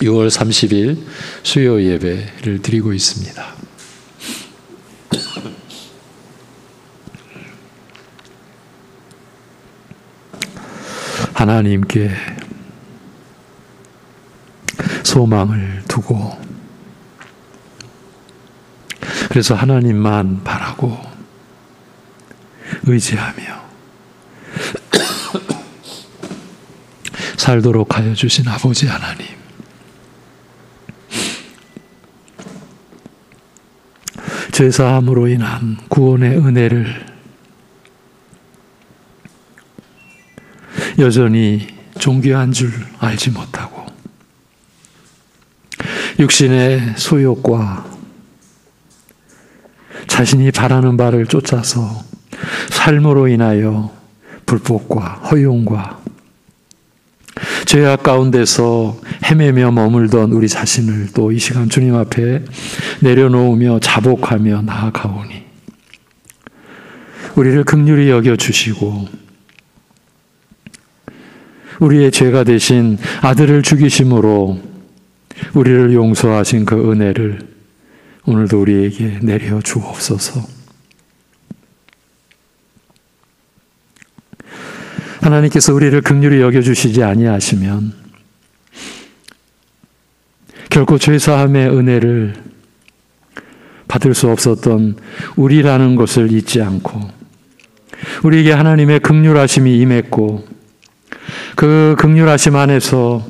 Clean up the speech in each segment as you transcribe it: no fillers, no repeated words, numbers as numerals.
6월 30일 수요 예배를 드리고 있습니다. 하나님께 소망을 두고, 그래서 하나님만 바라고 의지하며 살도록 하여 주신 아버지 하나님, 죄사함으로 인한 구원의 은혜를 여전히 존귀한 줄 알지 못하고 육신의 소욕과 자신이 바라는 바를 쫓아서 삶으로 인하여 불법과 허용과 죄악 가운데서 헤매며 머물던 우리 자신을 또 이 시간 주님 앞에 내려놓으며 자복하며 나아가오니 우리를 긍휼히 여겨주시고 우리의 죄가 되신 아들을 죽이심으로 우리를 용서하신 그 은혜를 오늘도 우리에게 내려 주옵소서. 하나님께서 우리를 긍휼히 여겨주시지 아니하시면 결코 죄사함의 은혜를 받을 수 없었던 우리라는 것을 잊지 않고 우리에게 하나님의 긍휼하심이 임했고 그 긍휼하심 안에서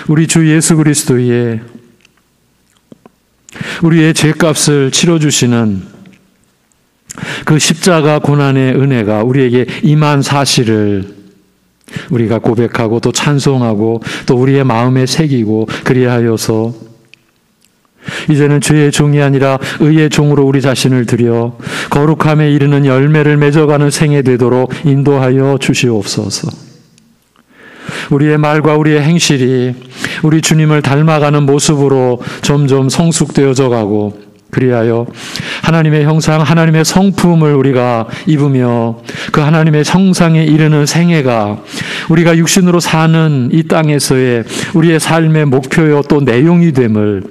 우리 주 예수 그리스도의 우리의 죄값을 치러주시는 그 십자가 고난의 은혜가 우리에게 임한 사실을 우리가 고백하고 또 찬송하고 또 우리의 마음에 새기고 그리하여서 이제는 죄의 종이 아니라 의의 종으로 우리 자신을 드려 거룩함에 이르는 열매를 맺어가는 생애 되도록 인도하여 주시옵소서. 우리의 말과 우리의 행실이 우리 주님을 닮아가는 모습으로 점점 성숙되어져 가고 그리하여 하나님의 형상, 하나님의 성품을 우리가 입으며 그 하나님의 형상에 이르는 생애가 우리가 육신으로 사는 이 땅에서의 우리의 삶의 목표요 또 내용이 됨을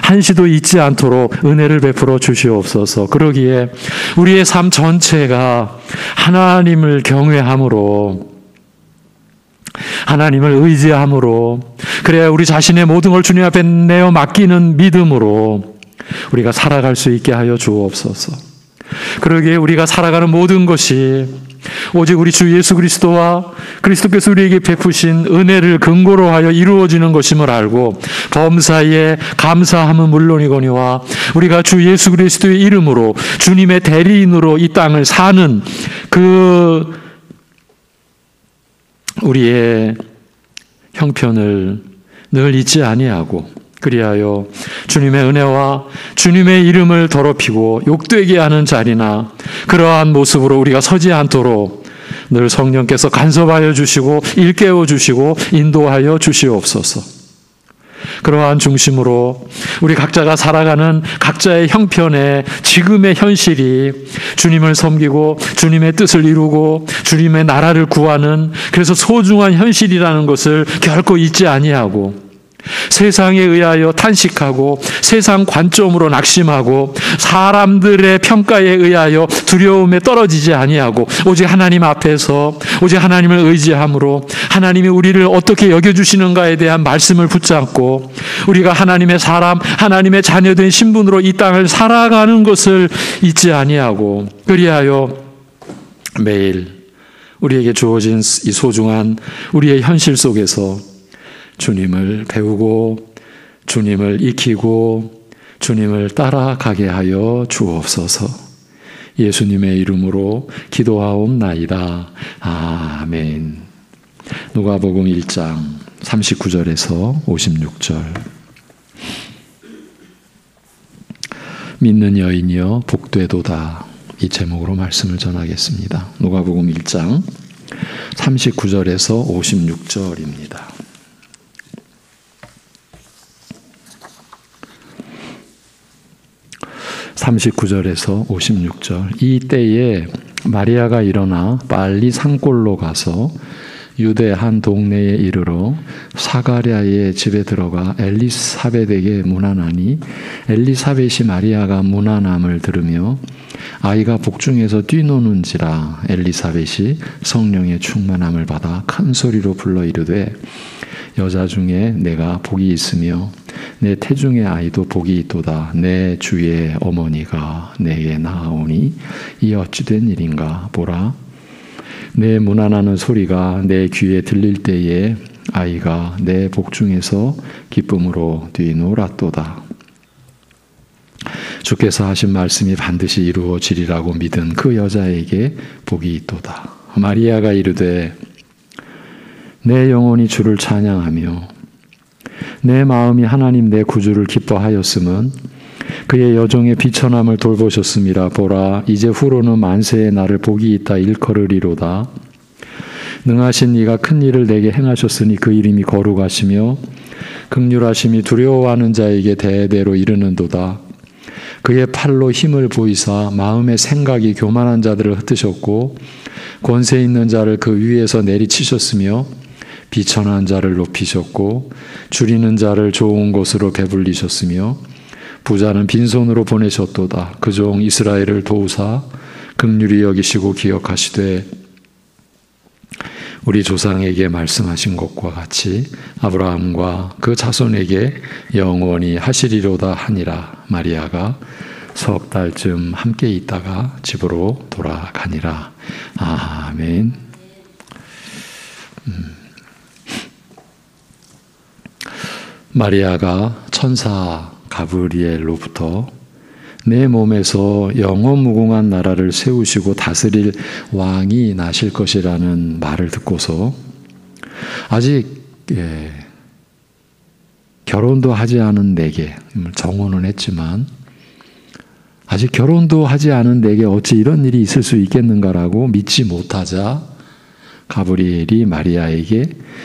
한시도 잊지 않도록 은혜를 베풀어 주시옵소서. 그러기에 우리의 삶 전체가 하나님을 경외함으로 하나님을 의지함으로 그래야 우리 자신의 모든 걸 주님 앞에 내어 맡기는 믿음으로 우리가 살아갈 수 있게 하여 주옵소서. 그러기에 우리가 살아가는 모든 것이 오직 우리 주 예수 그리스도와 그리스도께서 우리에게 베푸신 은혜를 근거로 하여 이루어지는 것임을 알고 범사에 감사함은 물론이거니와 우리가 주 예수 그리스도의 이름으로 주님의 대리인으로 이 땅을 사는 그 우리의 형편을 늘 잊지 아니하고 그리하여 주님의 은혜와 주님의 이름을 더럽히고 욕되게 하는 자리나 그러한 모습으로 우리가 서지 않도록 늘 성령께서 간섭하여 주시고 일깨워 주시고 인도하여 주시옵소서. 그러한 중심으로 우리 각자가 살아가는 각자의 형편에 지금의 현실이 주님을 섬기고 주님의 뜻을 이루고 주님의 나라를 구하는 그래서 소중한 현실이라는 것을 결코 잊지 아니하고 세상에 의하여 탄식하고 세상 관점으로 낙심하고 사람들의 평가에 의하여 두려움에 떨어지지 아니하고 오직 하나님 앞에서 오직 하나님을 의지함으로 하나님이 우리를 어떻게 여겨주시는가에 대한 말씀을 붙잡고 우리가 하나님의 사람, 하나님의 자녀된 신분으로 이 땅을 살아가는 것을 잊지 아니하고 그리하여 매일 우리에게 주어진 이 소중한 우리의 현실 속에서 주님을 배우고 주님을 익히고 주님을 따라가게 하여 주옵소서. 예수님의 이름으로 기도하옵나이다. 아멘. 누가복음 1장 39절에서 56절. 믿는 여인이여 복되도다. 이 제목으로 말씀을 전하겠습니다. 누가복음 1장 39절에서 56절입니다. (39절에서) 56절. 이 때에 마리아가 일어나 빨리 산골로 가서 유대 한 동네에 이르러 사가랴의 집에 들어가 엘리사벳에게 문안하니 엘리사벳이 마리아가 문안함을 들으며 아이가 복중에서 뛰노는지라 엘리사벳이 성령의 충만함을 받아 큰 소리로 불러 이르되 여자 중에 내가 복이 있으며 내 태중의 아이도 복이 있도다. 내 주의 어머니가 내게 나아오니 이 어찌된 일인가 보라. 내 문안하는 소리가 내 귀에 들릴 때에 아이가 내 복중에서 기쁨으로 뛰놀았도다. 주께서 하신 말씀이 반드시 이루어지리라고 믿은 그 여자에게 복이 있도다. 마리아가 이르되 내 영혼이 주를 찬양하며 내 마음이 하나님 내 구주를 기뻐하였음은 그의 여종의 비천함을 돌보셨음이라. 보라, 이제 후로는 만세에 나를 복이 있다 일컬으리로다. 능하신 이가 큰 일을 내게 행하셨으니 그 이름이 거룩하시며 긍휼하심이 두려워하는 자에게 대대로 이르는도다. 그의 팔로 힘을 보이사 마음의 생각이 교만한 자들을 흩으셨고 권세 있는 자를 그 위에서 내리치셨으며 비천한 자를 높이셨고 줄이는 자를 좋은 곳으로 배불리셨으며 부자는 빈손으로 보내셨도다. 그 종 이스라엘을 도우사 긍휼히 여기시고 기억하시되 우리 조상에게 말씀하신 것과 같이 아브라함과 그 자손에게 영원히 하시리로다 하니라. 마리아가 석 달쯤 함께 있다가 집으로 돌아가니라. 아멘. 마리아가 천사 가브리엘로부터 내 몸에서 영원 무궁한 나라를 세우시고 다스릴 왕이 나실 것이라는 말을 듣고서 아직 결혼도 하지 않은 내게, 정혼은 했지만 아직 결혼도 하지 않은 내게 어찌 이런 일이 있을 수 있겠는가라고 믿지 못하자 가브리엘이 마리아에게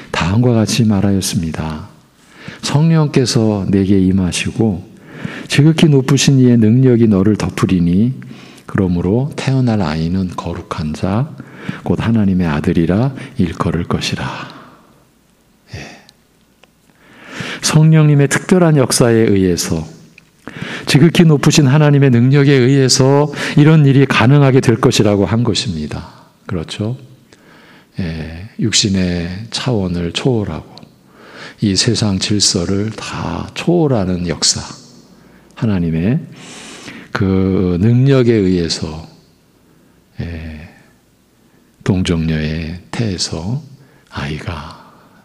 다음과 같이 말하였습니다. 성령께서 내게 임하시고 지극히 높으신 이의 능력이 너를 덮으리니 그러므로 태어날 아이는 거룩한 자 곧 하나님의 아들이라 일컬을 것이라. 성령님의 특별한 역사에 의해서 지극히 높으신 하나님의 능력에 의해서 이런 일이 가능하게 될 것이라고 한 것입니다. 그렇죠? 육신의 차원을 초월하고 이 세상 질서를 다 초월하는 역사, 하나님의 그 능력에 의해서 동정녀의 태에서 아이가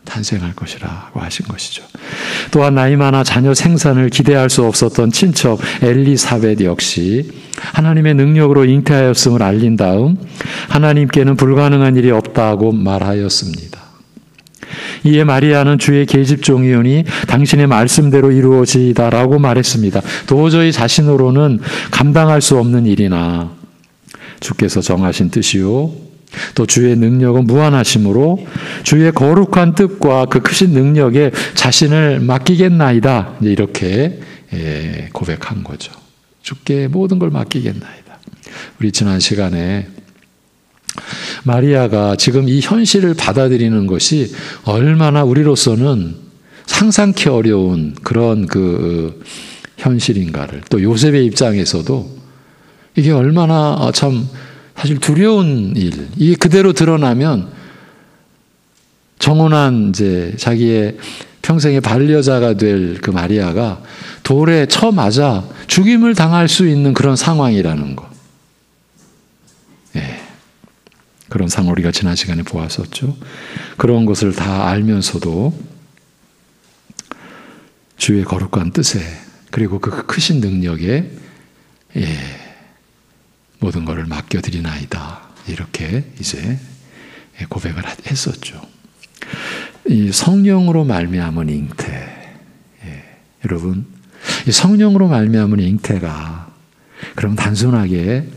탄생할 것이라고 하신 것이죠. 또한 나이 많아 자녀 생산을 기대할 수 없었던 친척 엘리사벳 역시 하나님의 능력으로 잉태하였음을 알린 다음 하나님께는 불가능한 일이 없다고 말하였습니다. 이에 마리아는 주의 계집종이오니 당신의 말씀대로 이루어지이다라고 말했습니다. 도저히 자신으로는 감당할 수 없는 일이나 주께서 정하신 뜻이요 또 주의 능력은 무한하심으로 주의 거룩한 뜻과 그 크신 능력에 자신을 맡기겠나이다. 이렇게 고백한 거죠. 주께 모든 걸 맡기겠나이다. 우리 지난 시간에 마리아가 지금 이 현실을 받아들이는 것이 얼마나 우리로서는 상상케 어려운 그런 그 현실인가를, 또 요셉의 입장에서도 이게 얼마나 참 사실 두려운 일, 이게 그대로 드러나면 정혼한 이제 자기의 평생의 반려자가 될 그 마리아가 돌에 쳐맞아 죽임을 당할 수 있는 그런 상황이라는 것. 그런 상황 우리가 지난 시간에 보았었죠. 그런 것을 다 알면서도 주의 거룩한 뜻에 그리고 그 크신 능력에 모든 것을 맡겨드리나이다. 이렇게 이제 고백을 했었죠. 이 성령으로 말미암은 잉태. 여러분, 이 성령으로 말미암은 잉태가 그럼 단순하게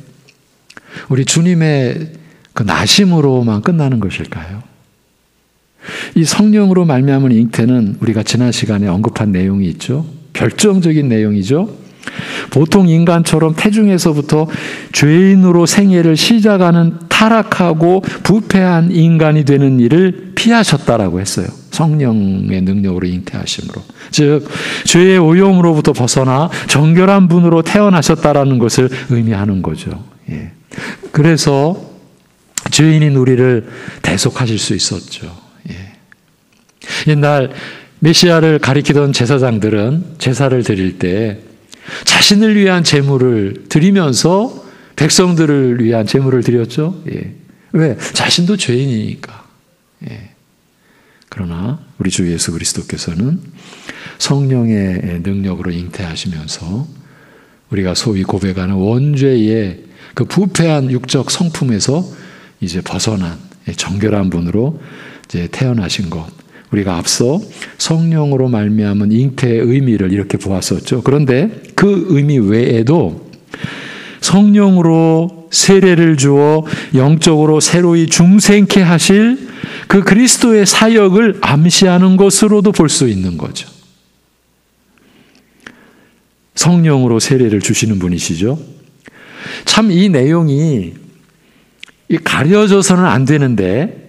우리 주님의 그 나심으로만 끝나는 것일까요? 이 성령으로 말미암은 잉태는 우리가 지난 시간에 언급한 내용이 있죠. 결정적인 내용이죠. 보통 인간처럼 태중에서부터 죄인으로 생애를 시작하는 타락하고 부패한 인간이 되는 일을 피하셨다라고 했어요. 성령의 능력으로 잉태하심으로. 즉 죄의 오염으로부터 벗어나 정결한 분으로 태어나셨다라는 것을 의미하는 거죠. 예. 그래서 죄인인 우리를 대속하실 수 있었죠. 예. 옛날 메시아를 가리키던 제사장들은 제사를 드릴 때 자신을 위한 제물을 드리면서 백성들을 위한 제물을 드렸죠. 예. 왜? 자신도 죄인이니까. 예. 그러나 우리 주 예수 그리스도께서는 성령의 능력으로 잉태하시면서 우리가 소위 고백하는 원죄의 그 부패한 육적 성품에서 이제 벗어난 정결한 분으로 이제 태어나신 것. 우리가 앞서 성령으로 말미암은 잉태의 의미를 이렇게 보았었죠. 그런데 그 의미 외에도 성령으로 세례를 주어 영적으로 새로이 중생케 하실 그 그리스도의 사역을 암시하는 것으로도 볼 수 있는 거죠. 성령으로 세례를 주시는 분이시죠. 참 이 내용이 가려져서는 안 되는데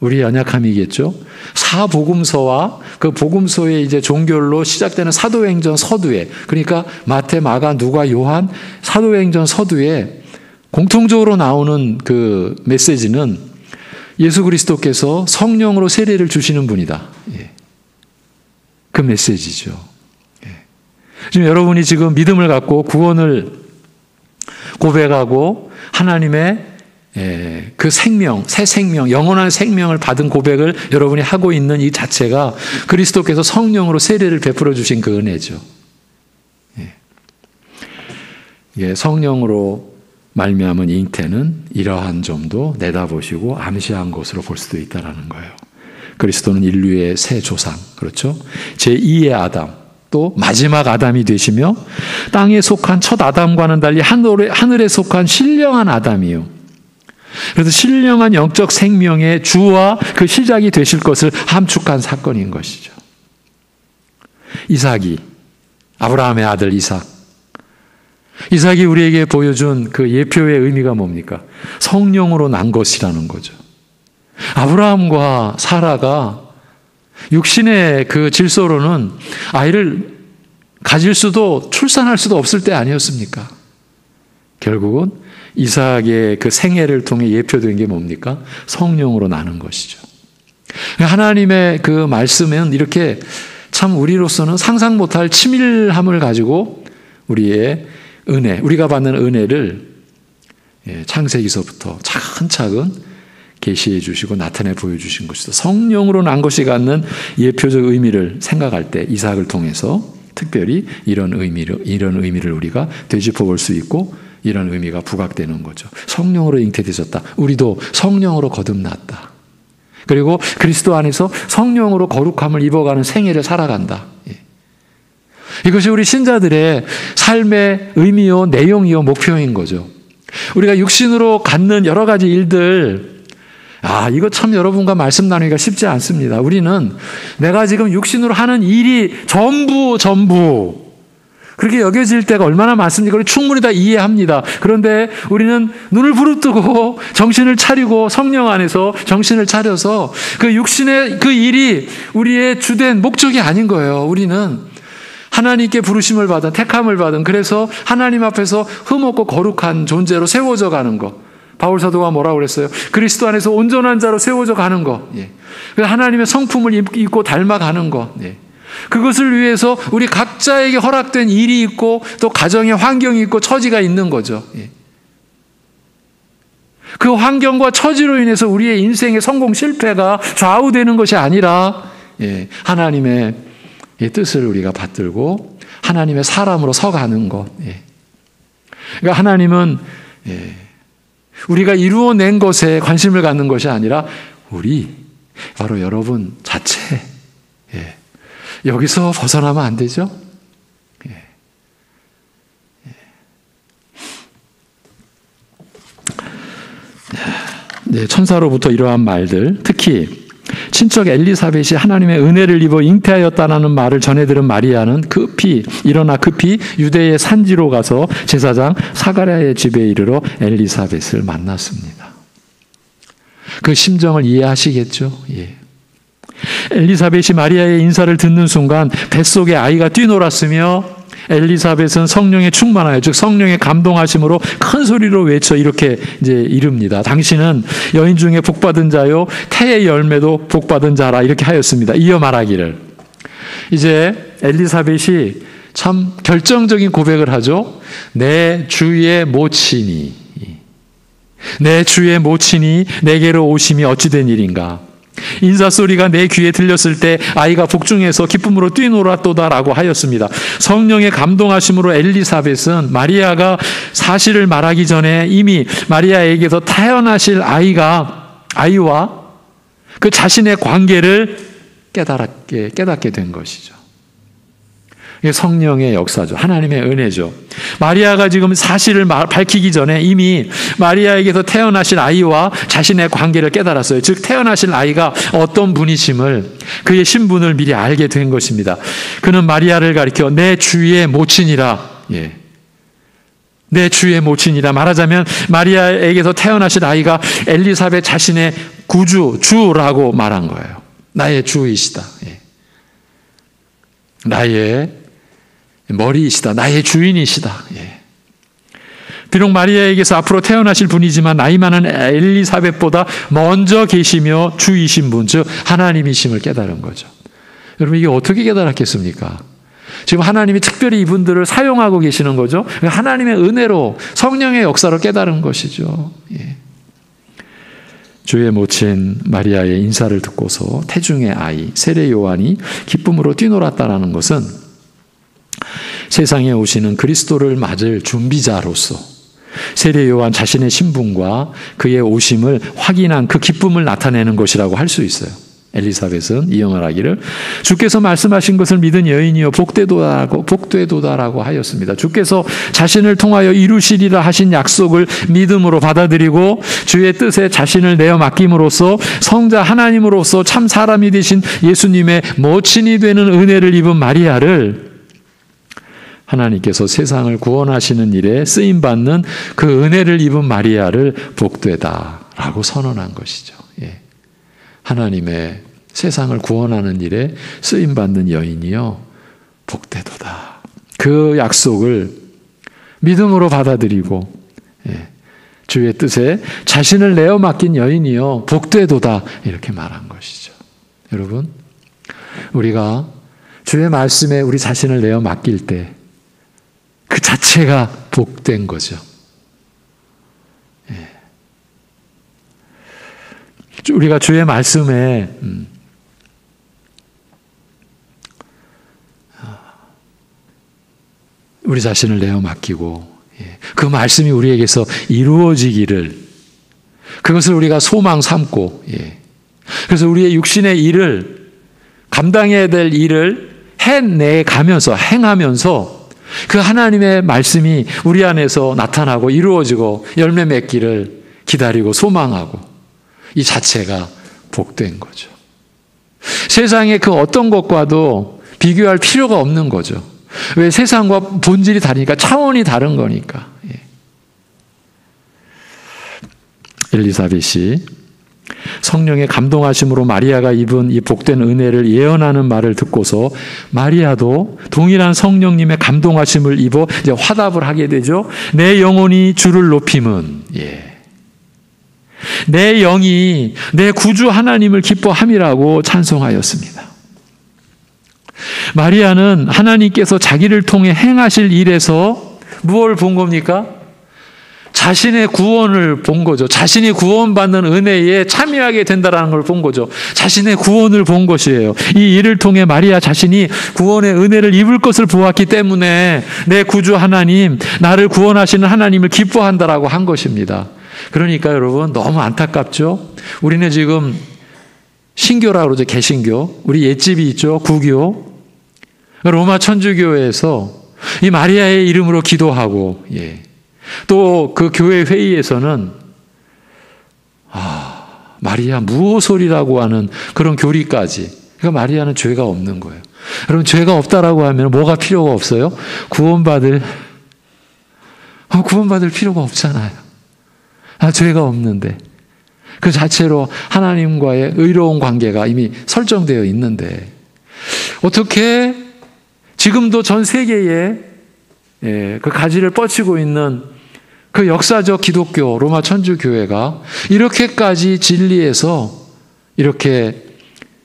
우리 연약함이겠죠. 사복음서와 그 복음서의 이제 종결로 시작되는 사도행전 서두에, 그러니까 마태, 마가, 누가, 요한 사도행전 서두에 공통적으로 나오는 그 메시지는 예수 그리스도께서 성령으로 세례를 주시는 분이다. 예. 그 메시지죠. 예. 지금 여러분이 지금 믿음을 갖고 구원을 고백하고 하나님의 그 생명, 새 생명, 영원한 생명을 받은 고백을 여러분이 하고 있는 이 자체가 그리스도께서 성령으로 세례를 베풀어 주신 그 은혜죠. 예, 성령으로 말미암은 잉태는 이러한 점도 내다보시고 암시한 것으로 볼 수도 있다는 거예요. 그리스도는 인류의 새 조상, 그렇죠? 제2의 아담, 또 마지막 아담이 되시며 땅에 속한 첫 아담과는 달리 하늘에 속한 신령한 아담이요. 그래서 신령한 영적 생명의 주와 그 시작이 되실 것을 함축한 사건인 것이죠. 이삭이, 아브라함의 아들 이삭. 이삭이 우리에게 보여준 그 예표의 의미가 뭡니까? 성령으로 난 것이라는 거죠. 아브라함과 사라가 육신의 그 질서로는 아이를 가질 수도 출산할 수도 없을 때 아니었습니까? 결국은 이삭의 그 생애를 통해 예표된 게 뭡니까? 성령으로 나는 것이죠. 하나님의 그 말씀은 이렇게 참 우리로서는 상상 못할 치밀함을 가지고 우리의 은혜, 우리가 받는 은혜를 창세기서부터 차근차근 계시해 주시고 나타내 보여주신 것이죠. 성령으로 난 것이 갖는 예표적 의미를 생각할 때 이삭을 통해서 특별히 이런 의미를 우리가 되짚어 볼 수 있고 이런 의미가 부각되는 거죠. 성령으로 잉태되셨다. 우리도 성령으로 거듭났다. 그리고 그리스도 안에서 성령으로 거룩함을 입어가는 생애를 살아간다. 이것이 우리 신자들의 삶의 의미요, 내용이요, 목표인 거죠. 우리가 육신으로 갖는 여러 가지 일들, 이거 참 여러분과 말씀 나누기가 쉽지 않습니다. 우리는 내가 지금 육신으로 하는 일이 전부 그렇게 여겨질 때가 얼마나 많습니까? 그걸 충분히 다 이해합니다. 그런데 우리는 눈을 부릅뜨고 정신을 차리고 성령 안에서 정신을 차려서 그 육신의 그 일이 우리의 주된 목적이 아닌 거예요. 우리는 하나님께 부르심을 받은, 택함을 받은, 그래서 하나님 앞에서 흠없고 거룩한 존재로 세워져 가는 것. 바울 사도가 뭐라고 그랬어요? 그리스도 안에서 온전한 자로 세워져 가는 것. 하나님의 성품을 입고 닮아가는 것. 그것을 위해서 우리 각자에게 허락된 일이 있고 또 가정의 환경이 있고 처지가 있는 거죠. 그 환경과 처지로 인해서 우리의 인생의 성공 실패가 좌우되는 것이 아니라 하나님의 뜻을 우리가 받들고 하나님의 사람으로 서가는 것. 그러니까 하나님은 우리가 이루어낸 것에 관심을 갖는 것이 아니라 우리, 바로 여러분 자체, 여기서 벗어나면 안 되죠? 천사로부터 이러한 말들, 특히 친척 엘리사벳이 하나님의 은혜를 입어 잉태하였다는 말을 전해들은 마리아는 급히 유대의 산지로 가서 제사장 사가랴의 집에 이르러 엘리사벳을 만났습니다. 그 심정을 이해하시겠죠? 예. 엘리사벳이 마리아의 인사를 듣는 순간 뱃속에 아이가 뛰놀았으며 엘리사벳은 성령에 충만하여 즉 성령의 감동하심으로 큰 소리로 외쳐 이렇게 이제 이릅니다. 당신은 여인 중에 복받은 자요 태의 열매도 복받은 자라 이렇게 하였습니다. 이어 말하기를. 이제 엘리사벳이 참 결정적인 고백을 하죠. 내 주의 모친이 내게로 오심이 어찌된 일인가. 인사소리가 내 귀에 들렸을 때 아이가 복중에서 기쁨으로 뛰놀았도다라고 하였습니다. 성령의 감동하심으로 엘리사벳은 마리아가 사실을 말하기 전에 이미 마리아에게서 태어나실 아이와 그 자신의 관계를 깨닫게 된 것이죠. 이게 성령의 역사죠. 하나님의 은혜죠. 마리아가 지금 사실을 밝히기 전에 이미 마리아에게서 태어나실 아이와 자신의 관계를 깨달았어요. 즉 태어나실 아이가 어떤 분이심을, 그의 신분을 미리 알게 된 것입니다. 그는 마리아를 가리켜 내 주의 모친이라. 예. 내 주의 모친이라 말하자면 마리아에게서 태어나실 아이가 엘리사벳 자신의 주라고 말한 거예요. 나의 주이시다. 예. 나의 머리이시다. 나의 주인이시다. 예. 비록 마리아에게서 앞으로 태어나실 분이지만 나이 많은 엘리사벳보다 먼저 계시며 주이신 분, 즉 하나님이심을 깨달은 거죠. 여러분 이게 어떻게 깨달았겠습니까? 지금 하나님이 특별히 이분들을 사용하고 계시는 거죠. 하나님의 은혜로 성령의 역사로 깨달은 것이죠. 예. 주의 모친 마리아의 인사를 듣고서 태중의 아이 세례 요한이 기쁨으로 뛰놀았다라는 것은 세상에 오시는 그리스도를 맞을 준비자로서 세례 요한 자신의 신분과 그의 오심을 확인한 그 기쁨을 나타내는 것이라고 할 수 있어요. 엘리사벳은 이어말 하기를 주께서 말씀하신 것을 믿은 여인이여 복되도다라고 하였습니다. 주께서 자신을 통하여 이루시리라 하신 약속을 믿음으로 받아들이고 주의 뜻에 자신을 내어 맡김으로써 성자 하나님으로서 참 사람이 되신 예수님의 모친이 되는 은혜를 입은 마리아를 하나님께서 세상을 구원하시는 일에 쓰임받는 그 은혜를 입은 마리아를 복되다라고 선언한 것이죠. 예. 하나님의 세상을 구원하는 일에 쓰임받는 여인이요 복되도다. 그 약속을 믿음으로 받아들이고 주의 뜻에 자신을 내어 맡긴 여인이요 복되도다 이렇게 말한 것이죠. 여러분 우리가 주의 말씀에 우리 자신을 내어 맡길 때 그 자체가 복된 거죠. 우리가 주의 말씀에 우리 자신을 내어 맡기고 그 말씀이 우리에게서 이루어지기를 그것을 우리가 소망 삼고 그래서 우리의 육신의 일을 감당해야 될 일을 해내가면서 행하면서 그 하나님의 말씀이 우리 안에서 나타나고 이루어지고 열매 맺기를 기다리고 소망하고 이 자체가 복된 거죠. 세상의 그 어떤 것과도 비교할 필요가 없는 거죠. 왜? 세상과 본질이 다르니까, 차원이 다른 거니까. 엘리사벳이 성령의 감동하심으로 마리아가 입은 이 복된 은혜를 예언하는 말을 듣고서 마리아도 동일한 성령님의 감동하심을 입어 이제 화답을 하게 되죠. 내 영혼이 주를 높임은 내 영이 내 구주 하나님을 기뻐함이라고 찬송하였습니다. 마리아는 하나님께서 자기를 통해 행하실 일에서 무엇을 본 겁니까? 자신의 구원을 본 거죠. 자신이 구원받는 은혜에 참여하게 된다는 걸 본 거죠. 자신의 구원을 본 것이에요. 이 일을 통해 마리아 자신이 구원의 은혜를 입을 것을 보았기 때문에 내 구주 하나님, 나를 구원하시는 하나님을 기뻐한다라고 한 것입니다. 그러니까 여러분 너무 안타깝죠? 우리는 지금 신교라고 그러죠. 개신교. 우리 옛집이 있죠. 구교. 로마 천주교회에서 이 마리아의 이름으로 기도하고 또 그 교회 회의에서는 마리아 무호소리라고 하는 그런 교리까지. 그러니까 마리아는 죄가 없는 거예요. 여러분 죄가 없다라고 하면 뭐가 필요가 없어요? 구원받을 필요가 없잖아요. 죄가 없는데. 그 자체로 하나님과의 의로운 관계가 이미 설정되어 있는데 어떻게 지금도 전 세계에 그 가지를 뻗치고 있는 그 역사적 기독교 로마 천주교회가 이렇게까지 진리에서 이렇게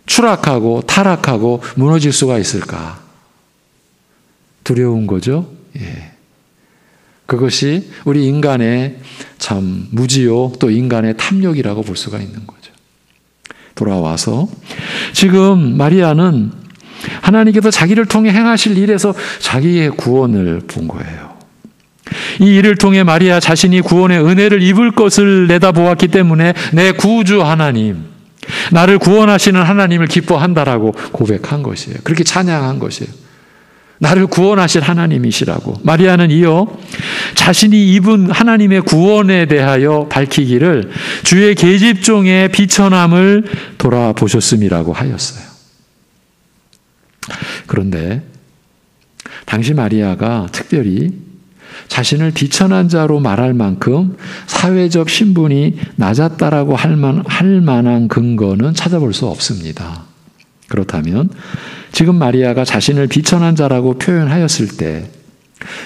추락하고 타락하고 무너질 수가 있을까? 두려운 거죠. 그것이 우리 인간의 참 무지요 또 인간의 탐욕이라고 볼 수가 있는 거죠. 돌아와서 지금 마리아는 하나님께서 자기를 통해 행하실 일에서 자기의 구원을 본 거예요. 이 일을 통해 마리아 자신이 구원의 은혜를 입을 것을 내다보았기 때문에 내 구주 하나님, 나를 구원하시는 하나님을 기뻐한다라고 고백한 것이에요. 그렇게 찬양한 것이에요. 나를 구원하실 하나님이시라고. 마리아는 이어 자신이 입은 하나님의 구원에 대하여 밝히기를 주의 계집종의 비천함을 돌아보셨음이라고 하였어요. 그런데 당시 마리아가 특별히 자신을 비천한 자로 말할 만큼 사회적 신분이 낮았다라고 할 만한 근거는 찾아볼 수 없습니다. 그렇다면 지금 마리아가 자신을 비천한 자라고 표현하였을 때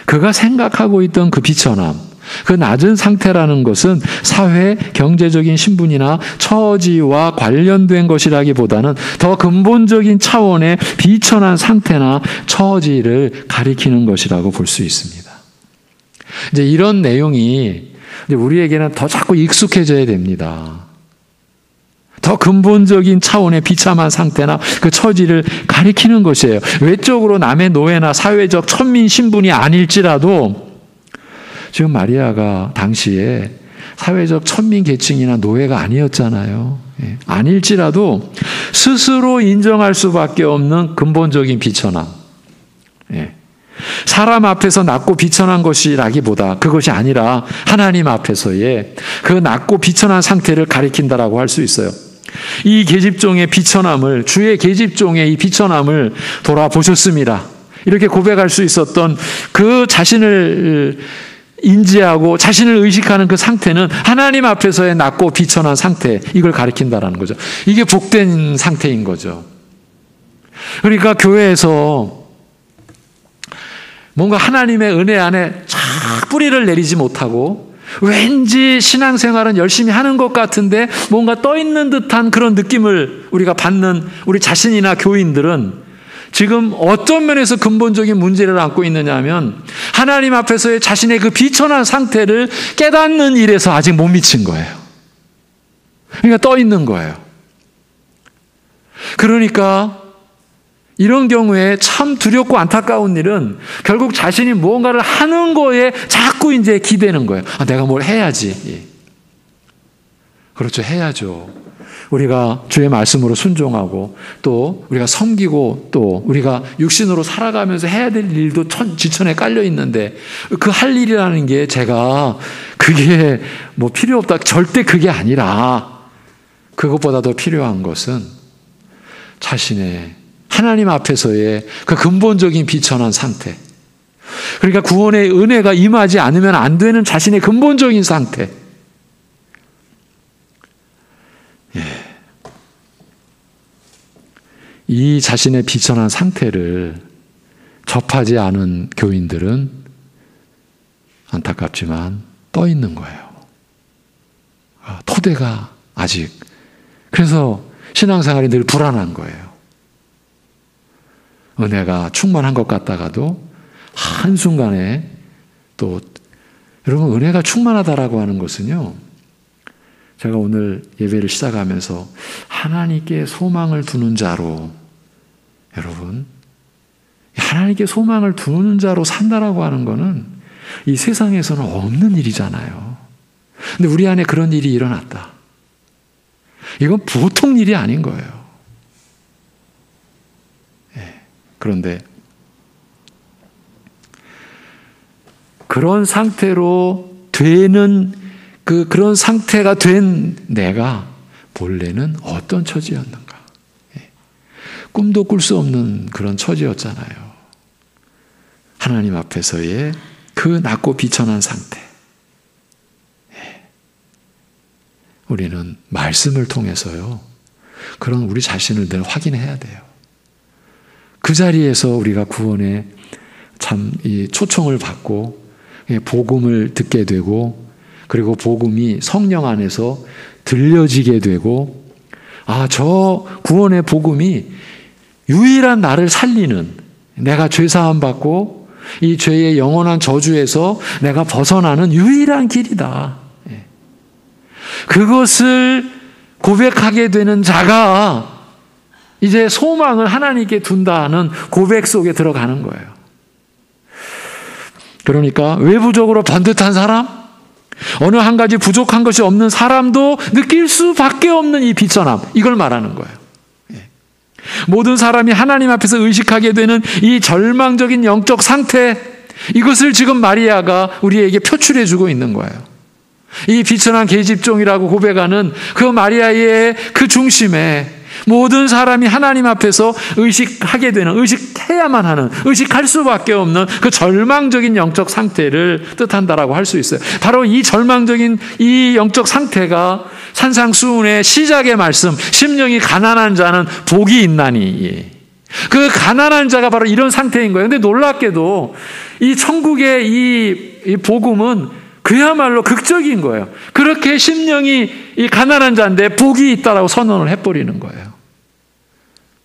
그가 생각하고 있던 그 비천함, 그 낮은 상태라는 것은 사회, 경제적인 신분이나 처지와 관련된 것이라기보다는 더 근본적인 차원의 비천한 상태나 처지를 가리키는 것이라고 볼 수 있습니다. 이제 이런 내용이 이제 우리에게는 더 자꾸 익숙해져야 됩니다. 더 근본적인 차원의 비참한 상태나 그 처지를 가리키는 것이에요. 외적으로 남의 노예나 사회적 천민 신분이 아닐지라도 지금 마리아가 당시에 사회적 천민 계층이나 노예가 아니었잖아요. 아닐지라도 스스로 인정할 수밖에 없는 근본적인 비천함. 사람 앞에서 낮고 비천한 것이라기보다 그것이 아니라 하나님 앞에서의 그 낮고 비천한 상태를 가리킨다라고 할 수 있어요. 이 계집종의 비천함을, 주의 계집종의 이 비천함을 돌아보셨습니다. 이렇게 고백할 수 있었던 그 자신을 인지하고 자신을 의식하는 그 상태는 하나님 앞에서의 낮고 비천한 상태, 이걸 가리킨다라는 거죠. 이게 복된 상태인 거죠. 그러니까 교회에서 뭔가 하나님의 은혜 안에 쫙 뿌리를 내리지 못하고 왠지 신앙생활은 열심히 하는 것 같은데 뭔가 떠있는 듯한 그런 느낌을 우리가 받는 우리 자신이나 교인들은 지금 어떤 면에서 근본적인 문제를 안고 있느냐 하면 하나님 앞에서의 자신의 그 비천한 상태를 깨닫는 일에서 아직 못 미친 거예요. 그러니까 떠있는 거예요. 그러니까 이런 경우에 참 두렵고 안타까운 일은 결국 자신이 무언가를 하는 거에 자꾸 이제 기대는 거예요. 내가 뭘 해야지. 그렇죠. 해야죠. 우리가 주의 말씀으로 순종하고 또 우리가 섬기고 또 우리가 육신으로 살아가면서 해야 될 일도 지천에 깔려 있는데 그 할 일이라는 게 제가 그게 뭐 필요 없다. 절대 그게 아니라 그것보다 더 필요한 것은 자신의 하나님 앞에서의 그 근본적인 비천한 상태. 그러니까 구원의 은혜가 임하지 않으면 안 되는 자신의 근본적인 상태. 이 자신의 비천한 상태를 접하지 않은 교인들은 안타깝지만 떠 있는 거예요. 토대가 아직. 그래서 신앙생활이 늘 불안한 거예요. 은혜가 충만한 것 같다가도 한순간에 또 여러분 은혜가 충만하다라고 하는 것은요. 제가 오늘 예배를 시작하면서 하나님께 소망을 두는 자로 여러분 하나님께 소망을 두는 자로 산다라고 하는 것은 이 세상에서는 없는 일이잖아요. 근데 우리 안에 그런 일이 일어났다. 이건 보통 일이 아닌 거예요. 그런데 그런 상태로 되는 그런 상태가 된 내가 본래는 어떤 처지였는가? 꿈도 꿀 수 없는 그런 처지였잖아요. 하나님 앞에서의 그 낮고 비천한 상태. 우리는 말씀을 통해서요, 그런 우리 자신을 늘 확인해야 돼요. 그 자리에서 우리가 구원에 참 이 초청을 받고 복음을 듣게 되고, 그리고 복음이 성령 안에서 들려지게 되고, 아, 저 구원의 복음이 유일한 나를 살리는, 내가 죄사함 받고 이 죄의 영원한 저주에서 내가 벗어나는 유일한 길이다. 그것을 고백하게 되는 자가 이제 소망을 하나님께 둔다는 고백 속에 들어가는 거예요. 그러니까 외부적으로 번듯한 사람, 어느 한 가지 부족한 것이 없는 사람도 느낄 수밖에 없는 이 비천함, 이걸 말하는 거예요. 모든 사람이 하나님 앞에서 의식하게 되는 이 절망적인 영적 상태, 이것을 지금 마리아가 우리에게 표출해 주고 있는 거예요. 이 비천한 계집종이라고 고백하는 그 마리아의 그 중심에 모든 사람이 하나님 앞에서 의식하게 되는, 의식해야만 하는, 의식할 수밖에 없는 그 절망적인 영적 상태를 뜻한다라고 할 수 있어요. 바로 이 절망적인 이 영적 상태가 산상수훈의 시작의 말씀, 심령이 가난한 자는 복이 있나니, 그 가난한 자가 바로 이런 상태인 거예요. 근데 놀랍게도 이 천국의 이 복음은 그야말로 극적인 거예요. 그렇게 심령이 이 가난한 자인데 복이 있다라고 선언을 해버리는 거예요.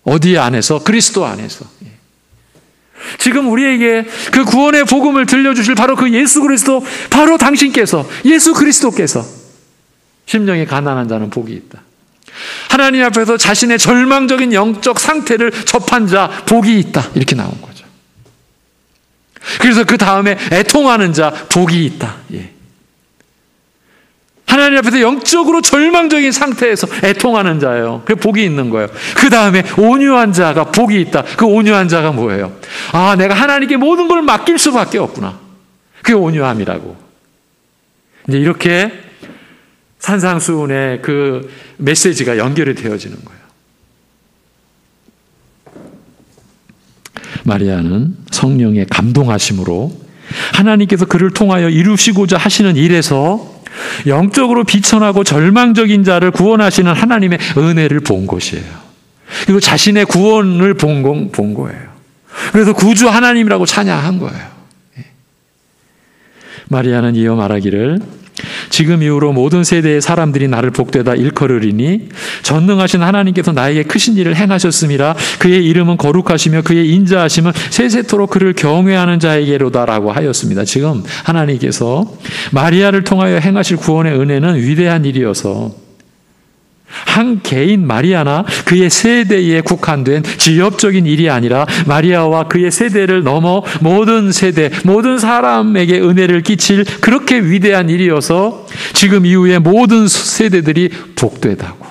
어디 안에서? 그리스도 안에서. 지금 우리에게 그 구원의 복음을 들려주실 바로 그 예수 그리스도, 바로 당신께서, 예수 그리스도께서 심령이 가난한 자는 복이 있다. 하나님 앞에서 자신의 절망적인 영적 상태를 접한 자 복이 있다. 이렇게 나온 거죠. 그래서 그 다음에 애통하는 자 복이 있다. 하나님 앞에서 영적으로 절망적인 상태에서 애통하는 자예요. 그 복이 있는 거예요. 그 다음에 온유한 자가 복이 있다. 그 온유한 자가 뭐예요? 아, 내가 하나님께 모든 걸 맡길 수밖에 없구나. 그게 온유함이라고. 이제 이렇게 산상수훈의 그 메시지가 연결이 되어지는 거예요. 마리아는 성령의 감동하심으로 하나님께서 그를 통하여 이루시고자 하시는 일에서 영적으로 비천하고 절망적인 자를 구원하시는 하나님의 은혜를 본 것이에요. 그리고 자신의 구원을 본 거예요. 그래서 구주 하나님이라고 찬양한 거예요. 마리아는 이어 말하기를, 지금 이후로 모든 세대의 사람들이 나를 복되다 일컬으리니 전능하신 하나님께서 나에게 크신 일을 행하셨음이라. 그의 이름은 거룩하시며 그의 인자하심은 세세토록 그를 경외하는 자에게로다라고 하였습니다. 지금 하나님께서 마리아를 통하여 행하실 구원의 은혜는 위대한 일이어서 한 개인 마리아나 그의 세대에 국한된 지역적인 일이 아니라 마리아와 그의 세대를 넘어 모든 세대, 모든 사람에게 은혜를 끼칠 그렇게 위대한 일이어서 지금 이후에 모든 세대들이 복되다고,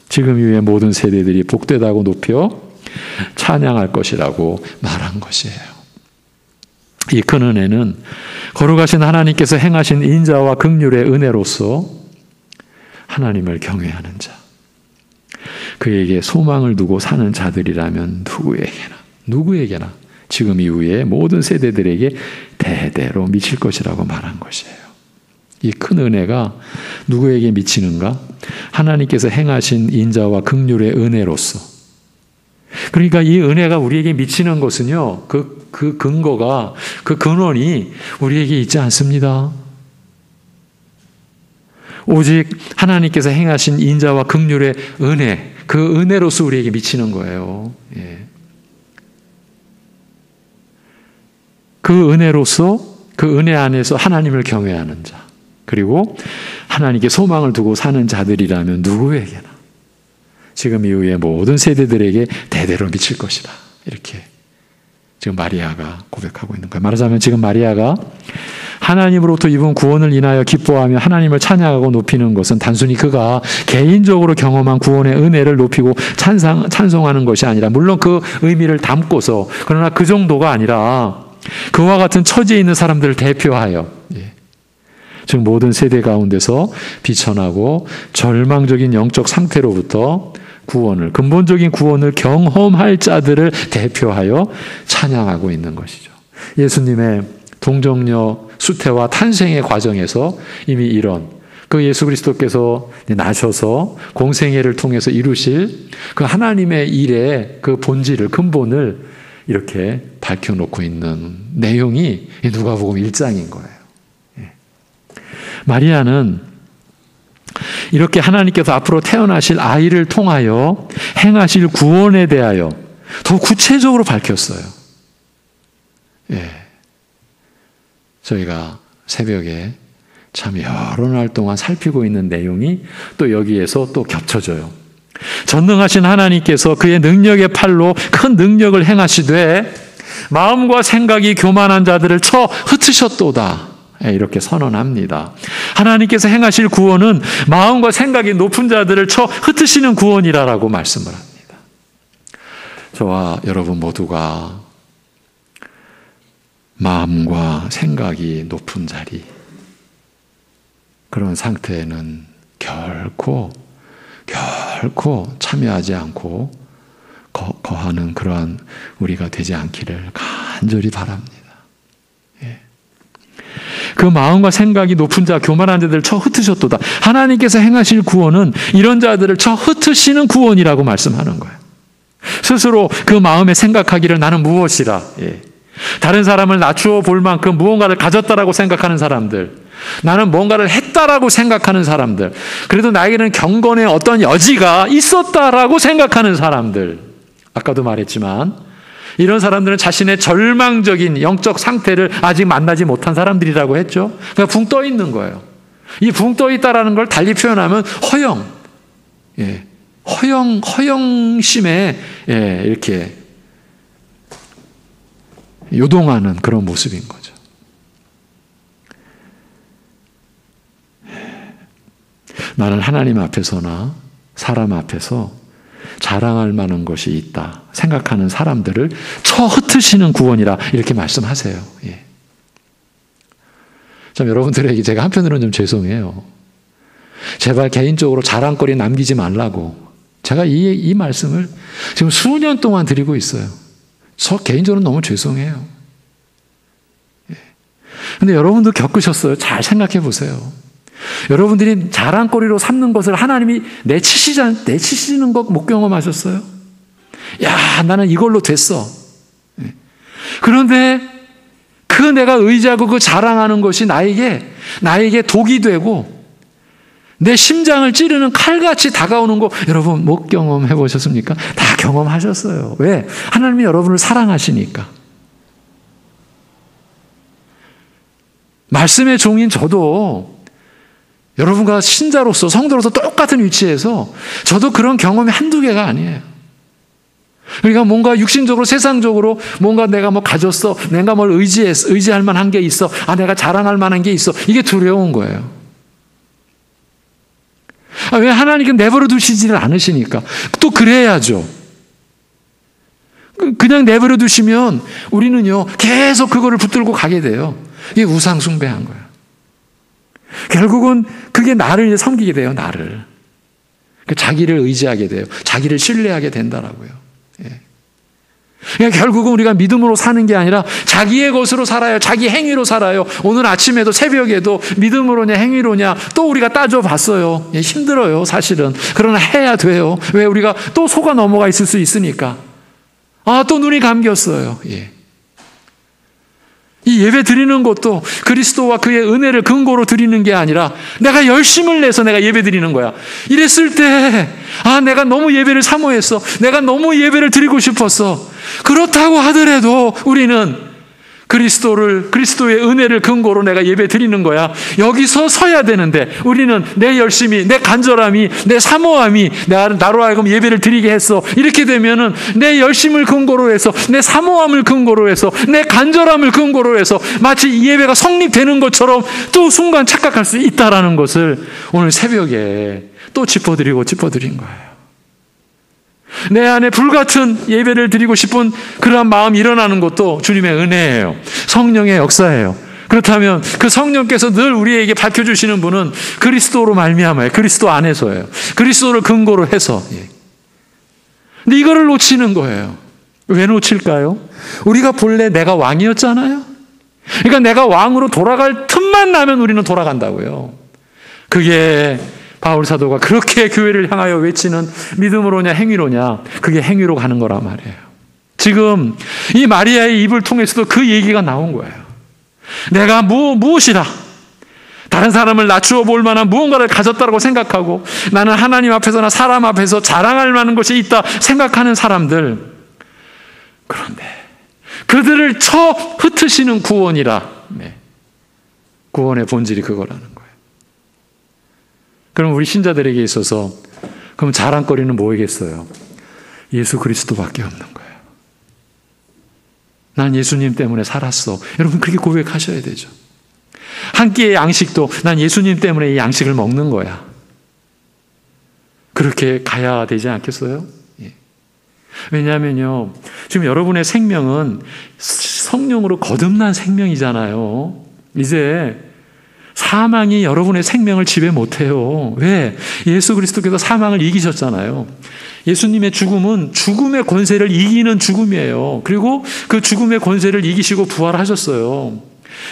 지금 이후에 모든 세대들이 복되다고 높여 찬양할 것이라고 말한 것이에요. 이 큰 은혜는 거룩하신 하나님께서 행하신 인자와 긍휼의 은혜로서 하나님을 경외하는 자, 그에게 소망을 두고 사는 자들이라면 누구에게나 지금 이후에 모든 세대들에게 대대로 미칠 것이라고 말한 것이에요. 이 큰 은혜가 누구에게 미치는가? 하나님께서 행하신 인자와 긍휼의 은혜로서. 그러니까 이 은혜가 우리에게 미치는 것은요, 그 근거가, 그 근원이 우리에게 있지 않습니다. 오직 하나님께서 행하신 인자와 긍휼의 은혜, 그 은혜로서 우리에게 미치는 거예요. 그 은혜로서, 그 은혜 안에서 하나님을 경외하는 자, 그리고 하나님께 소망을 두고 사는 자들이라면 누구에게나 지금 이후에 모든 세대들에게 대대로 미칠 것이다. 이렇게 지금 마리아가 고백하고 있는 거예요. 말하자면 지금 마리아가 하나님으로부터 입은 구원을 인하여 기뻐하며 하나님을 찬양하고 높이는 것은 단순히 그가 개인적으로 경험한 구원의 은혜를 높이고 찬송하는 것이 아니라, 물론 그 의미를 담고서, 그러나 그 정도가 아니라 그와 같은 처지에 있는 사람들을 대표하여, 즉 모든 세대 가운데서 비천하고 절망적인 영적 상태로부터 구원을, 근본적인 구원을 경험할 자들을 대표하여 찬양하고 있는 것이죠. 예수님의 동정녀 수태와 탄생의 과정에서 이미 이런 그 예수 그리스도께서 나셔서 공생애를 통해서 이루실 그 하나님의 일의 그 본질을, 근본을 이렇게 밝혀놓고 있는 내용이 누가복음 1장인 거예요. 마리아는 이렇게 하나님께서 앞으로 태어나실 아이를 통하여 행하실 구원에 대하여 더 구체적으로 밝혔어요. 저희가 새벽에 참 여러 날 동안 살피고 있는 내용이 또 여기에서 또 겹쳐져요. 전능하신 하나님께서 그의 능력의 팔로 큰 능력을 행하시되 마음과 생각이 교만한 자들을 쳐 흩으셨도다. 이렇게 선언합니다. 하나님께서 행하실 구원은 마음과 생각이 높은 자들을 쳐 흩으시는 구원이라고 말씀을 합니다. 저와 여러분 모두가 마음과 생각이 높은 자리, 그런 상태에는 결코 참여하지 않고 거하는 그러한 우리가 되지 않기를 간절히 바랍니다. 그 마음과 생각이 높은 자, 교만한 자들을 쳐 흩으셨도다. 하나님께서 행하실 구원은 이런 자들을 쳐 흩으시는 구원이라고 말씀하는 거예요. 스스로 그 마음에 생각하기를 나는 무엇이라. 다른 사람을 낮추어 볼 만큼 무언가를 가졌다라고 생각하는 사람들, 나는 뭔가를 했다라고 생각하는 사람들, 그래도 나에게는 경건의 어떤 여지가 있었다라고 생각하는 사람들, 아까도 말했지만 이런 사람들은 자신의 절망적인 영적 상태를 아직 만나지 못한 사람들이라고 했죠. 그러니까 붕 떠 있는 거예요. 이 붕 떠 있다라는 걸 달리 표현하면 허영심에 이렇게 요동하는 그런 모습인 거죠. 나는 하나님 앞에서나 사람 앞에서 자랑할 만한 것이 있다 생각하는 사람들을 쳐 흩으시는 구원이라 이렇게 말씀하세요. 참 여러분들에게 제가 한편으로는 좀 죄송해요. 제발 개인적으로 자랑거리 남기지 말라고 제가 이 말씀을 지금 수년 동안 드리고 있어요. 저 개인적으로 너무 죄송해요. 근데 여러분도 겪으셨어요. 잘 생각해 보세요. 여러분들이 자랑거리로 삼는 것을 하나님이 내치시는 것 못 경험하셨어요? 야, 나는 이걸로 됐어. 그런데 그 내가 의지하고 그 자랑하는 것이 나에게 독이 되고 내 심장을 찌르는 칼같이 다가오는 거 여러분 못 경험해 보셨습니까? 다 경험하셨어요. 왜? 하나님이 여러분을 사랑하시니까. 말씀의 종인 저도 여러분과 신자로서 성도로서 똑같은 위치에서 저도 그런 경험이 한두 개가 아니에요. 그러니까 뭔가 육신적으로 세상적으로 뭔가 내가 뭐 가졌어, 내가 뭘 의지할 만한 게 있어, 내가 자랑할 만한 게 있어, 이게 두려운 거예요. 왜? 하나님은 내버려 두시지를 않으시니까. 또 그래야죠. 그냥 내버려 두시면 우리는요 계속 그거를 붙들고 가게 돼요. 이게 우상 숭배한 거예요. 결국은 그게 나를 섬기게 돼요. 나를. 자기를 의지하게 돼요. 자기를 신뢰하게 된다라고요. 그러니까 결국은 우리가 믿음으로 사는 게 아니라 자기의 것으로 살아요. 자기 행위로 살아요. 오늘 아침에도 새벽에도 믿음으로냐 행위로냐 또 우리가 따져봤어요. 힘들어요 사실은. 그러나 해야 돼요. 왜? 우리가 또 속아 넘어가 있을 수 있으니까. 또 눈이 감겼어요. 이 예배 드리는 것도 그리스도와 그의 은혜를 근거로 드리는 게 아니라 내가 열심을 내서 내가 예배 드리는 거야. 이랬을 때 내가 너무 예배를 사모했어. 내가 너무 예배를 드리고 싶었어. 그렇다고 하더라도 우리는 그리스도의 은혜를 근거로 내가 예배 드리는 거야. 여기서 서야 되는데 우리는 내 열심이, 내 간절함이, 내 사모함이 나로 하여금 예배를 드리게 했어. 이렇게 되면은 내 열심을 근거로 해서, 내 사모함을 근거로 해서, 내 간절함을 근거로 해서 마치 이 예배가 성립되는 것처럼 또 순간 착각할 수 있다라는 것을 오늘 새벽에 또 짚어드린 거예요. 내 안에 불같은 예배를 드리고 싶은 그러한 마음이 일어나는 것도 주님의 은혜예요. 성령의 역사예요. 그렇다면 그 성령께서 늘 우리에게 밝혀주시는 분은 그리스도로 말미암아요. 그리스도 안에서예요. 그리스도를 근거로 해서. 근데 이거를 놓치는 거예요. 왜 놓칠까요? 우리가 본래 내가 왕이었잖아요. 그러니까 내가 왕으로 돌아갈 틈만 나면 우리는 돌아간다고요. 그게 바울 사도가 그렇게 교회를 향하여 외치는 믿음으로냐 행위로냐, 그게 행위로 가는 거란 말이에요. 지금 이 마리아의 입을 통해서도 그 얘기가 나온 거예요. 내가 무엇이다, 다른 사람을 낮추어 볼 만한 무언가를 가졌다고 생각하고 나는 하나님 앞에서나 사람 앞에서 자랑할 만한 것이 있다 생각하는 사람들, 그런데 그들을 쳐 흩으시는 구원이라. 네. 구원의 본질이 그거라는 거예요. 그럼 우리 신자들에게 있어서 그럼 자랑거리는 뭐이겠어요? 예수 그리스도밖에 없는 거예요. 난 예수님 때문에 살았어. 여러분 그렇게 고백하셔야 되죠. 한 끼의 양식도 난 예수님 때문에 이 양식을 먹는 거야. 그렇게 가야 되지 않겠어요? 예. 왜냐하면요, 지금 여러분의 생명은 성령으로 거듭난 생명이잖아요. 이제 사망이 여러분의 생명을 지배 못해요. 왜? 예수 그리스도께서 사망을 이기셨잖아요. 예수님의 죽음은 죽음의 권세를 이기는 죽음이에요. 그리고 그 죽음의 권세를 이기시고 부활하셨어요.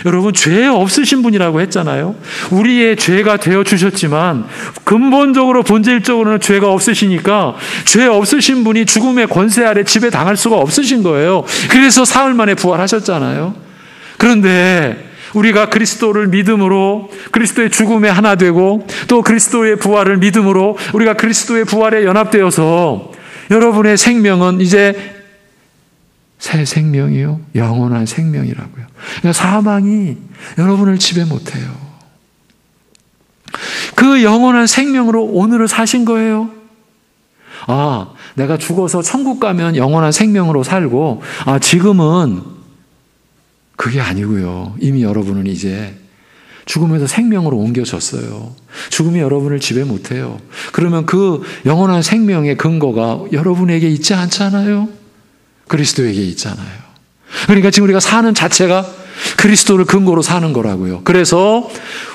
여러분 죄 없으신 분이라고 했잖아요. 우리의 죄가 되어주셨지만 근본적으로 본질적으로는 죄가 없으시니까 죄 없으신 분이 죽음의 권세 아래 지배당할 수가 없으신 거예요. 그래서 사흘 만에 부활하셨잖아요. 그런데 우리가 그리스도를 믿음으로 그리스도의 죽음에 하나 되고 또 그리스도의 부활을 믿음으로 우리가 그리스도의 부활에 연합되어서 여러분의 생명은 이제 새 생명이요, 영원한 생명이라고요. 그러니까 사망이 여러분을 지배 못해요. 그 영원한 생명으로 오늘을 사신 거예요. 아, 내가 죽어서 천국 가면 영원한 생명으로 살고, 아, 지금은 그게 아니고요. 이미 여러분은 이제 죽음에서 생명으로 옮겨졌어요. 죽음이 여러분을 지배 못해요. 그러면 그 영원한 생명의 근거가 여러분에게 있지 않잖아요. 그리스도에게 있잖아요. 그러니까 지금 우리가 사는 자체가 그리스도를 근거로 사는 거라고요. 그래서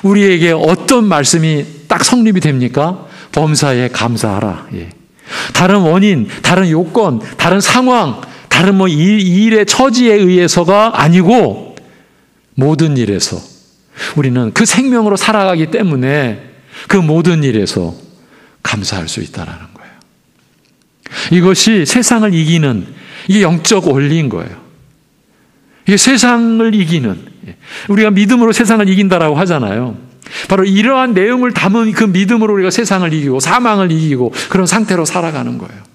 우리에게 어떤 말씀이 딱 성립이 됩니까? 범사에 감사하라. 예. 다른 원인, 다른 요건, 다른 상황, 다른 뭐 일의 처지에 의해서가 아니고 모든 일에서 우리는 그 생명으로 살아가기 때문에 그 모든 일에서 감사할 수 있다는 거예요. 이것이 세상을 이기는, 이게 영적 원리인 거예요. 이게 세상을 이기는, 우리가 믿음으로 세상을 이긴다라고 하잖아요. 바로 이러한 내용을 담은 그 믿음으로 우리가 세상을 이기고 사망을 이기고 그런 상태로 살아가는 거예요.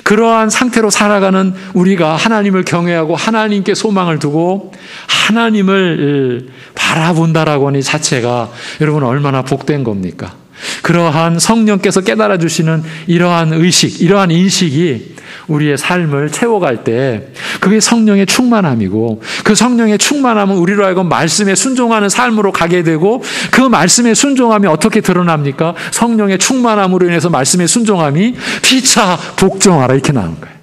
그러한 상태로 살아가는 우리가 하나님을 경외하고 하나님께 소망을 두고 하나님을 바라본다라고 하는 이 자체가 여러분 얼마나 복된 겁니까? 그러한 성령께서 깨달아 주시는 이러한 의식, 이러한 인식이 우리의 삶을 채워갈 때 그게 성령의 충만함이고, 그 성령의 충만함은 우리로 하여금 말씀에 순종하는 삶으로 가게 되고, 그 말씀의 순종함이 어떻게 드러납니까? 성령의 충만함으로 인해서 말씀의 순종함이 피차 복종하라 이렇게 나오는 거예요.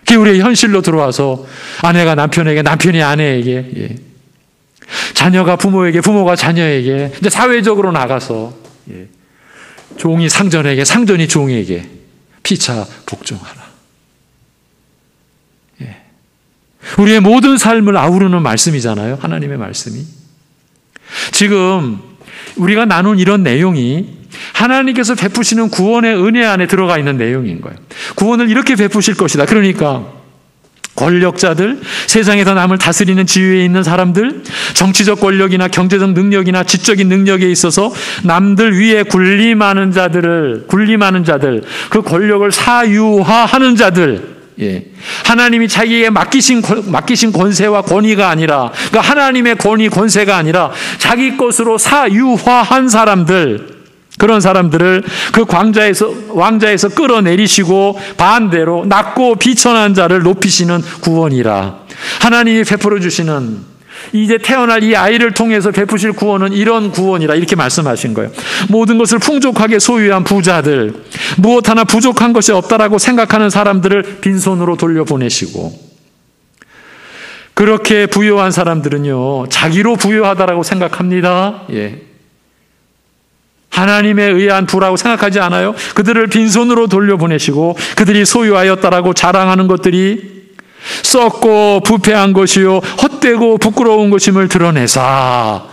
그게 우리의 현실로 들어와서 아내가 남편에게, 남편이 아내에게, 예. 자녀가 부모에게, 부모가 자녀에게, 이제 사회적으로 나가서, 예. 종이 상전에게, 상전이 종에게 피차 복종하라. 예. 우리의 모든 삶을 아우르는 말씀이잖아요. 하나님의 말씀이. 지금 우리가 나눈 이런 내용이 하나님께서 베푸시는 구원의 은혜 안에 들어가 있는 내용인 거예요. 구원을 이렇게 베푸실 것이다. 그러니까 권력자들, 세상에서 남을 다스리는 지위에 있는 사람들, 정치적 권력이나 경제적 능력이나 지적인 능력에 있어서 남들 위에 군림하는 자들, 그 권력을 사유화하는 자들, 예. 하나님이 자기에게 맡기신 권세와 권위가 아니라, 그러니까 하나님의 권위, 권세가 아니라 자기 것으로 사유화한 사람들, 그런 사람들을 그 왕자에서 끌어내리시고 반대로 낮고 비천한 자를 높이시는 구원이라. 하나님이 베풀어 주시는 이제 태어날 이 아이를 통해서 베푸실 구원은 이런 구원이라 이렇게 말씀하신 거예요. 모든 것을 풍족하게 소유한 부자들, 무엇 하나 부족한 것이 없다라고 생각하는 사람들을 빈손으로 돌려보내시고, 그렇게 부유한 사람들은요 자기로 부유하다라고 생각합니다. 예. 하나님에 의한 부라고 생각하지 않아요. 그들을 빈손으로 돌려보내시고 그들이 소유하였다라고 자랑하는 것들이 썩고 부패한 것이요 헛되고 부끄러운 것임을 드러내사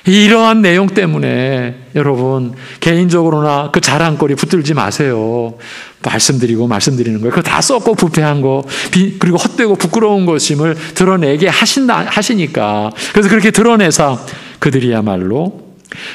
이러한 내용 때문에 여러분 개인적으로나 그 자랑거리 붙들지 마세요. 말씀드리는 거예요. 그거 다 썩고 부패한 거, 그리고 헛되고 부끄러운 것임을 드러내게 하시니까. 그래서 그렇게 드러내서 그들이야말로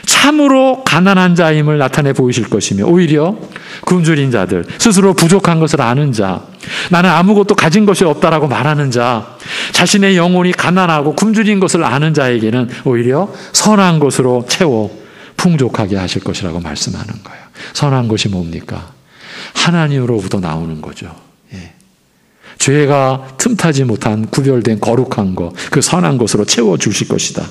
참으로 가난한 자임을 나타내 보이실 것이며, 오히려 굶주린 자들, 스스로 부족한 것을 아는 자, 나는 아무것도 가진 것이 없다라고 말하는 자, 자신의 영혼이 가난하고 굶주린 것을 아는 자에게는 오히려 선한 것으로 채워 풍족하게 하실 것이라고 말씀하는 거예요. 선한 것이 뭡니까? 하나님으로부터 나오는 거죠. 예. 죄가 틈타지 못한 구별된 거룩한 것, 그 선한 것으로 채워주실 것이다.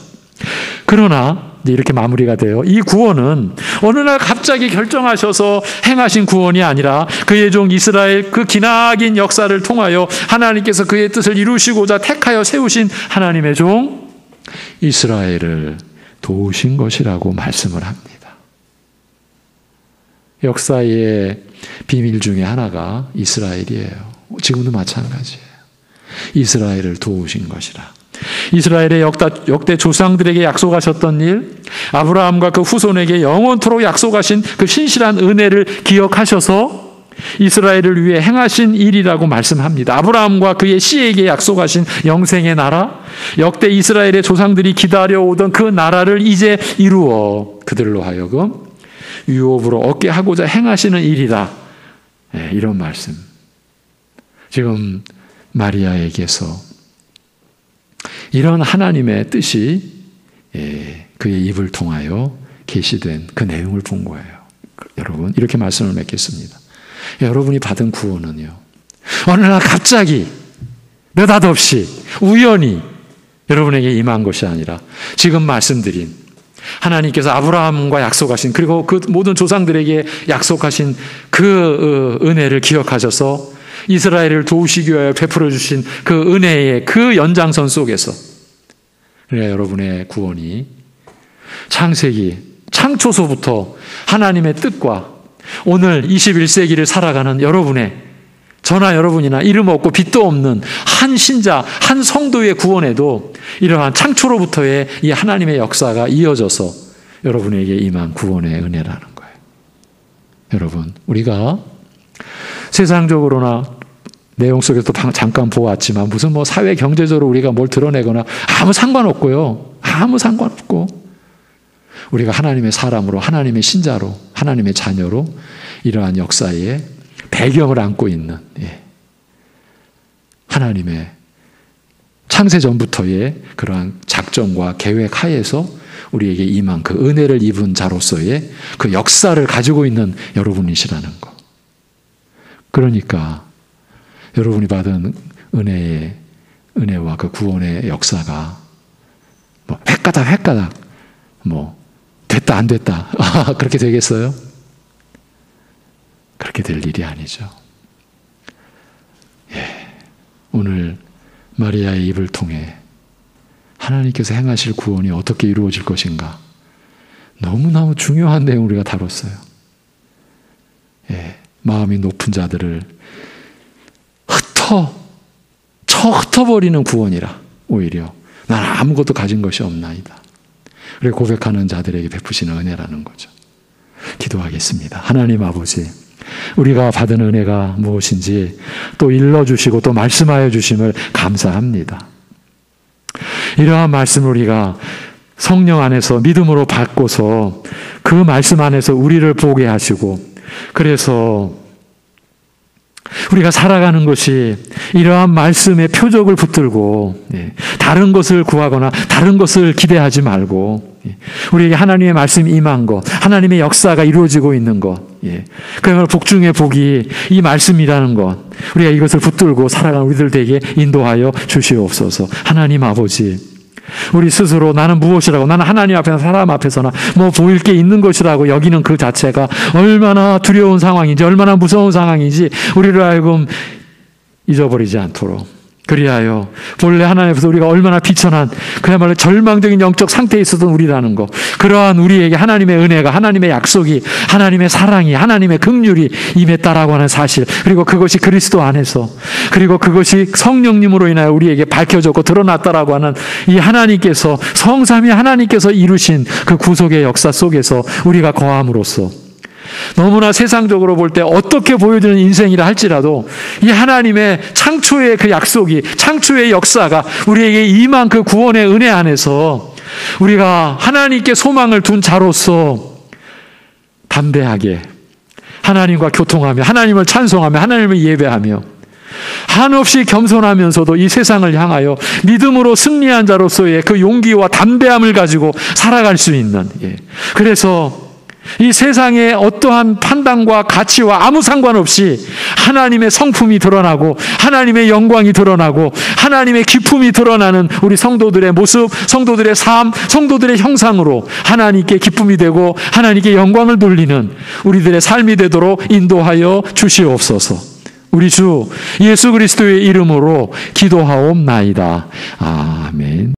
그러나 이렇게 마무리가 돼요. 이 구원은 어느 날 갑자기 결정하셔서 행하신 구원이 아니라 그의 종 이스라엘 그 기나긴 역사를 통하여 하나님께서 그의 뜻을 이루시고자 택하여 세우신 하나님의 종 이스라엘을 도우신 것이라고 말씀을 합니다. 역사의 비밀 중에 하나가 이스라엘이에요. 지금도 마찬가지예요. 이스라엘을 도우신 것이라. 이스라엘의 역대 조상들에게 약속하셨던 일, 아브라함과 그 후손에게 영원토록 약속하신 그 신실한 은혜를 기억하셔서 이스라엘을 위해 행하신 일이라고 말씀합니다. 아브라함과 그의 씨에게 약속하신 영생의 나라, 역대 이스라엘의 조상들이 기다려오던 그 나라를 이제 이루어 그들로 하여금 유업으로 얻게 하고자 행하시는 일이다. 네, 이런 말씀. 지금 마리아에게서 이런 하나님의 뜻이 그의 입을 통하여 계시된 그 내용을 본 거예요. 여러분, 이렇게 말씀을 맺겠습니다. 여러분이 받은 구원은요, 어느 날 갑자기 느닷없이 우연히 여러분에게 임한 것이 아니라 지금 말씀드린 하나님께서 아브라함과 약속하신, 그리고 그 모든 조상들에게 약속하신 그 은혜를 기억하셔서 이스라엘을 도우시기 위하여 베풀어 주신 그 은혜의 그 연장선 속에서, 그러니까 여러분의 구원이 창세기, 창초소부터 하나님의 뜻과 오늘 21세기를 살아가는 여러분의, 저나 여러분이나 이름 없고 빛도 없는 한 신자, 한 성도의 구원에도 이러한 창초로부터의 이 하나님의 역사가 이어져서 여러분에게 임한 구원의 은혜라는 거예요. 여러분, 우리가 세상적으로나 내용 속에서 잠깐 보았지만 무슨 뭐 사회 경제적으로 우리가 뭘 드러내거나 아무 상관없고요. 아무 상관없고 우리가 하나님의 사람으로, 하나님의 신자로, 하나님의 자녀로 이러한 역사의 배경을 안고 있는 하나님의 창세전부터의 그러한 작정과 계획 하에서 우리에게 임한 그 은혜를 입은 자로서의 그 역사를 가지고 있는 여러분이시라는 것. 그러니까 여러분이 받은 은혜와 그 구원의 역사가 뭐 획가닥 뭐 됐다 안 됐다 그렇게 되겠어요? 그렇게 될 일이 아니죠. 오늘 마리아의 입을 통해 하나님께서 행하실 구원이 어떻게 이루어질 것인가, 너무너무 중요한 내용을 우리가 다뤘어요. 마음이 높은 자들을 흩어버리는 구원이라, 오히려 난 아무것도 가진 것이 없나이다. 그리고 고백하는 자들에게 베푸시는 은혜라는 거죠. 기도하겠습니다. 하나님 아버지, 우리가 받은 은혜가 무엇인지 또 일러주시고 또 말씀하여 주심을 감사합니다. 이러한 말씀을 우리가 성령 안에서 믿음으로 받고서 그 말씀 안에서 우리를 보게 하시고, 그래서 우리가 살아가는 것이 이러한 말씀의 표적을 붙들고 다른 것을 구하거나 다른 것을 기대하지 말고 우리에게 하나님의 말씀이 임한 것, 하나님의 역사가 이루어지고 있는 것, 그야말로 복 중의 복이 이 말씀이라는 것, 우리가 이것을 붙들고 살아가는 우리들 되게 인도하여 주시옵소서. 하나님 아버지, 우리 스스로 나는 무엇이라고, 나는 하나님 앞에나 사람 앞에서나 뭐 보일 게 있는 것이라고 여기는 그 자체가 얼마나 두려운 상황인지, 얼마나 무서운 상황인지 우리를 하여금 잊어버리지 않도록 그리하여 본래 하나님 앞에서 우리가 얼마나 비천한 그야말로 절망적인 영적 상태에 있었던 우리라는 거, 그러한 우리에게 하나님의 은혜가, 하나님의 약속이, 하나님의 사랑이, 하나님의 긍휼이 임했다라고 하는 사실, 그리고 그것이 그리스도 안에서, 그리고 그것이 성령님으로 인하여 우리에게 밝혀졌고 드러났다라고 하는 이 하나님께서, 성삼위 하나님께서 이루신 그 구속의 역사 속에서 우리가 거함으로써 너무나 세상적으로 볼 때 어떻게 보여지는 인생이라 할지라도 이 하나님의 창초의 그 약속이, 창초의 역사가 우리에게 임한 그 구원의 은혜 안에서 우리가 하나님께 소망을 둔 자로서 담대하게 하나님과 교통하며 하나님을 찬송하며 하나님을 예배하며 한없이 겸손하면서도 이 세상을 향하여 믿음으로 승리한 자로서의 그 용기와 담대함을 가지고 살아갈 수 있는, 그래서 이 세상의 어떠한 판단과 가치와 아무 상관없이 하나님의 성품이 드러나고 하나님의 영광이 드러나고 하나님의 기쁨이 드러나는 우리 성도들의 모습, 성도들의 삶, 성도들의 형상으로 하나님께 기쁨이 되고 하나님께 영광을 돌리는 우리들의 삶이 되도록 인도하여 주시옵소서. 우리 주 예수 그리스도의 이름으로 기도하옵나이다. 아멘.